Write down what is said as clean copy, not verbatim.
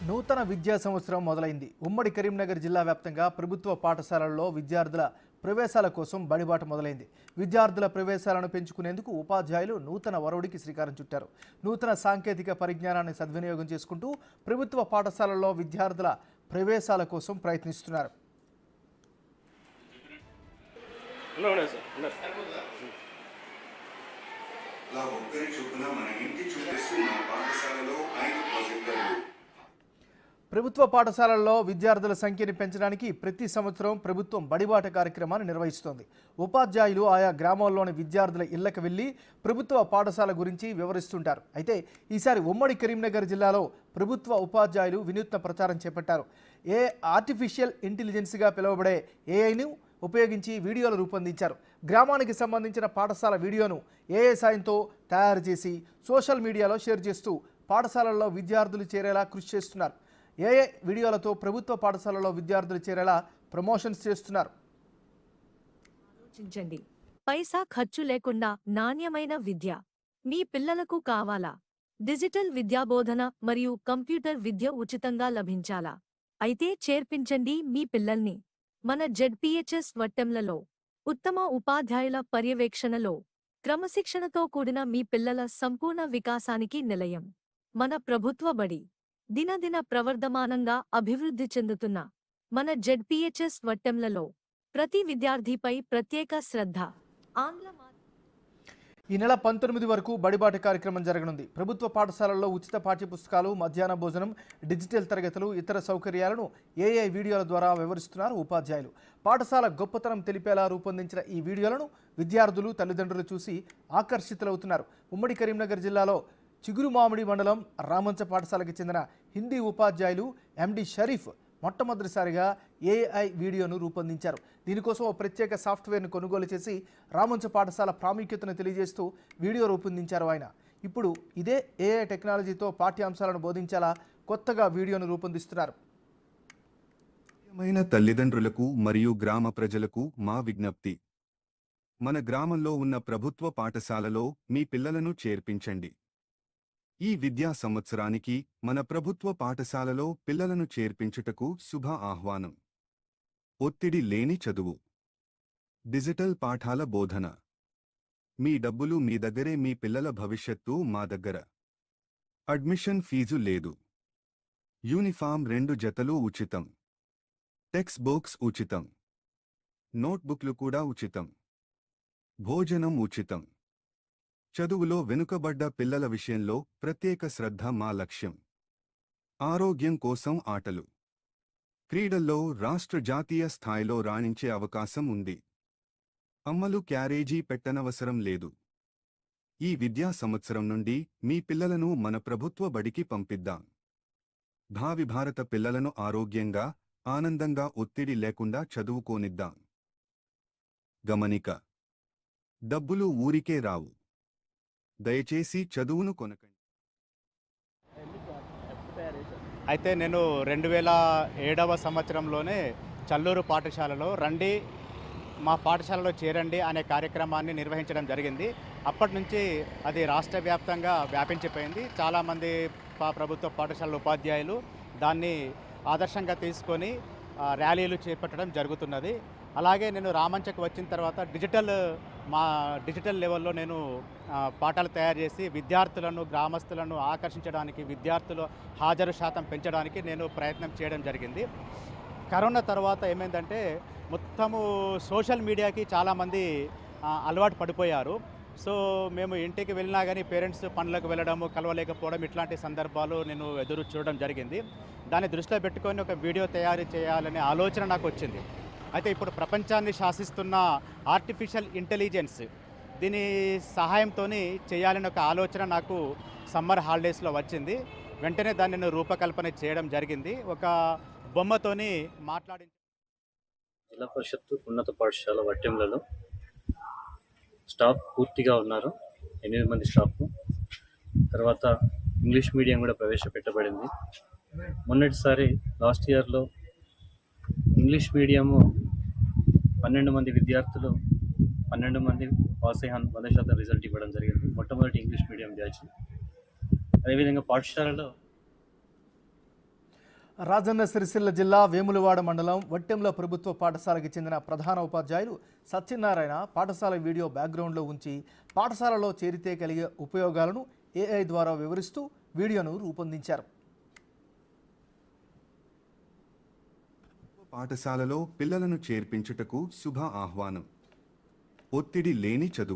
నూతన విద్యా సంవత్సరం మొదలైంది. ఉమ్మడి కరీంనగర్ జిల్లా వ్యాప్తంగా ప్రభుత్వ పాఠశాలల్లో విద్యార్థుల ప్రవేశాల కోసం బడిబాట మొదలైంది. విద్యార్థుల ప్రవేశాలను పెంచుకునేందుకు ఉపాధ్యాయులు నూతన వరవడికి శ్రీకారం చుట్టారు. నూతన సాంకేతిక పరిజ్ఞానాన్ని సద్వినియోగం చేసుకుంటూ ప్రభుత్వ పాఠశాలల్లో విద్యార్థుల ప్రవేశాల కోసం ప్రయత్నిస్తున్నారు. ప్రభుత్వ పాఠశాలల్లో విద్యార్థుల సంఖ్యను పెంచడానికి ప్రతి సంవత్సరం ప్రభుత్వం బడిబాట కార్యక్రమాన్ని నిర్వహిస్తోంది. ఉపాధ్యాయులు ఆయా గ్రామాల్లోని విద్యార్థుల ఇళ్లకు వెళ్లి ప్రభుత్వ పాఠశాల గురించి వివరిస్తుంటారు. అయితే ఈసారి ఉమ్మడి కరీంనగర్ జిల్లాలో ప్రభుత్వ ఉపాధ్యాయులు వినూత్న ప్రచారం చేపట్టారు. ఆర్టిఫిషియల్ ఇంటెలిజెన్స్గా పిలువబడే ఏఐను ఉపయోగించి వీడియోలు రూపొందించారు. గ్రామానికి సంబంధించిన పాఠశాల వీడియోను ఏఐ సాయంతో తయారు చేసి సోషల్ మీడియాలో షేర్ చేస్తూ పాఠశాలల్లో విద్యార్థులు చేరేలా కృషి చేస్తున్నారు. ఏఐ వీడియోలతో ప్రభుత్వ పాఠశాలలో విద్యార్థులు చేరేలా ప్రమోషన్స్ చేస్తున్నారు. ఆలోచించండి, పైసా ఖర్చు లేకుండా నాణ్యమైన విద్య మీ పిల్లలకు కావాలా? డిజిటల్ విద్యాబోధన మరియు కంప్యూటర్ విద్య ఉచితంగా లభించాలా? అయితే చేర్పించండి మీ పిల్లల్ని మన జెడ్పీహెచ్ఎస్ వట్టెంలలో. ఉత్తమ ఉపాధ్యాయుల పర్యవేక్షణలో క్రమశిక్షణతో కూడిన మీ పిల్లల సంపూర్ణ వికాసానికి నిలయం మన ప్రభుత్వ బడి. దినదిన ప్రవర్ధమానంగా అభివృద్ధి చెందుతున్న మన జెడ్పీహెచ్ఎస్ వట్టెంలలో ప్రతి విద్యార్థిపై ప్రత్యేక శ్రద్ధ. ఈ నెల 19 వరకు బడిబాట కార్యక్రమం జరగనుంది. ప్రభుత్వ పాఠశాలల్లో ఉచిత పాఠ్యపుస్తకాలు, మధ్యాహ్న భోజనం, డిజిటల్ తరగతులు, ఇతర సౌకర్యాలను ఏఐ వీడియోల ద్వారా వివరిస్తున్నారు ఉపాధ్యాయులు. పాఠశాల గొప్పతనం తెలిపేలా రూపొందించిన ఈ వీడియోలను విద్యార్థులు, తల్లిదండ్రులు చూసి ఆకర్షితులవుతున్నారు. ఉమ్మడి కరీంనగర్ జిల్లాలో చిగురుమామిడి మండలం రామంచ పాఠశాలకు చెందిన హిందీ ఉపాధ్యాయులు ఎండి షరీఫ్ మొట్టమొదటిసారిగా ఏఐ వీడియోను రూపొందించారు. దీనికోసం ఓ ప్రత్యేక సాఫ్ట్వేర్ను కొనుగోలు చేసి రామంచ పాఠశాల ప్రాముఖ్యతను తెలియజేస్తూ వీడియో రూపొందించారు ఆయన. ఇప్పుడు ఇదే ఏఐ టెక్నాలజీతో పాఠ్యాంశాలను బోధించేలా కొత్తగా వీడియోను రూపొందిస్తున్నారు. ప్రియమైన తల్లిదండ్రులకు మరియు గ్రామ ప్రజలకు మా విజ్ఞప్తి: మన గ్రామంలో ఉన్న ప్రభుత్వ పాఠశాలలో మీ పిల్లలను చేర్పించండి. ఈ విద్యా సంవత్సరానికి మన ప్రభుత్వ పాఠశాలలో పిల్లలను చేర్పించుటకు శుభ ఆహ్వానం. ఒత్తిడి లేని చదువు, డిజిటల్ పాఠాల బోధన. మీ డబ్బులు మీ దగ్గరే, మీ పిల్లల భవిష్యత్తు మా దగ్గర. అడ్మిషన్ ఫీజు లేదు. యూనిఫామ్ 2 జతలు ఉచితం. టెక్స్ట్ బుక్స్ ఉచితం. నోట్బుక్లు కూడా ఉచితం. భోజనం ఉచితం. చదువులో వెనుకబడ్డ పిల్లల విషయంలో ప్రత్యేక శ్రద్ధ మా లక్ష్యం. ఆరోగ్యం కోసం ఆటలు, క్రీడల్లో రాష్ట్ర జాతీయ స్థాయిలో రాణించే అవకాశం ఉంది. అమ్మలు క్యారేజీ పెట్టనవసరం లేదు. ఈ విద్యా సంవత్సరం నుండి మీ పిల్లలను మన ప్రభుత్వ బడికి పంపిద్దాం. భావి భారత పిల్లలను ఆరోగ్యంగా, ఆనందంగా, ఒత్తిడి లేకుండా చదువుకోనిద్దాం. గమనిక: డబ్బులు ఊరికే రావు. దయచేసి చదువును కొనకండి. అయితే నేను 2007వ సంవత్సరంలోనే చల్లూరు పాఠశాలలో రండి, మా పాఠశాలలో చేరండి అనే కార్యక్రమాన్ని నిర్వహించడం జరిగింది. అప్పటి నుంచి అది రాష్ట్ర వ్యాప్తంగా వ్యాపించిపోయింది. చాలామంది ప్రభుత్వ పాఠశాలల ఉపాధ్యాయులు దాన్ని ఆదర్శంగా తీసుకొని ర్యాలీలు చేపట్టడం జరుగుతున్నది. అలాగే నేను రామంచకు వచ్చిన తర్వాత డిజిటల్ లెవెల్లో నేను పాఠాలు తయారు చేసి విద్యార్థులను, గ్రామస్తులను ఆకర్షించడానికి, విద్యార్థుల హాజరు శాతం పెంచడానికి నేను ప్రయత్నం చేయడం జరిగింది. కరోనా తర్వాత ఏమైందంటే మొత్తము సోషల్ మీడియాకి చాలామంది అలవాటు పడిపోయారు. సో మేము ఇంటికి వెళ్ళినా కానీ పేరెంట్స్ పనులకు వెళ్ళడము, కలవలేకపోవడం, ఇట్లాంటి సందర్భాలు నేను ఎదురు చూడడం జరిగింది. దాన్ని దృష్టిలో పెట్టుకొని ఒక వీడియో తయారు చేయాలనే ఆలోచన నాకు వచ్చింది. అయితే ఇప్పుడు ప్రపంచాన్ని శాసిస్తున్న ఆర్టిఫిషియల్ ఇంటెలిజెన్స్ దీని సహాయంతో చేయాలని ఒక ఆలోచన నాకు సమ్మర్ హాలిడేస్లో వచ్చింది. వెంటనే దాన్ని నేను రూపకల్పన చేయడం జరిగింది. ఒక బొమ్మతోని జిల్లా పరిషత్తు ఉన్నత పాఠశాల వట్టెంలలో స్టాఫ్ పూర్తిగా ఉన్నారు, 8 మంది స్టాఫ్. తర్వాత ఇంగ్లీష్ మీడియం కూడా ప్రవేశపెట్టబడింది. మొన్నటిసారి లాస్ట్ ఇయర్లో ఇంగ్లీష్ మీడియము 12 మంది విద్యార్థులు 12 మంది పాస్ అయ్యి 100% రిజల్ట్ ఇవ్వడం జరిగింది. మొట్టమొదటి ఇంగ్లీష్ మీడియం బ్యాచ్. అదేవిధంగా పాఠశాలలో రాజన్న సిరిసిల్ల జిల్లా వేములవాడ మండలం వట్టెంల ప్రభుత్వ పాఠశాలకి చెందిన ప్రధాన ఉపాధ్యాయులు సత్యనారాయణ పాఠశాల వీడియో బ్యాక్గ్రౌండ్లో ఉంచి పాఠశాలలో చేరితే కలిగే ఉపయోగాలను ఏఐ ద్వారా వివరిస్తూ వీడియోను రూపొందించారు. పాఠశాలలో పిల్లలను చేర్పించుటకు శుభ ఆహ్వానం. ఒత్తిడి లేని చదువు.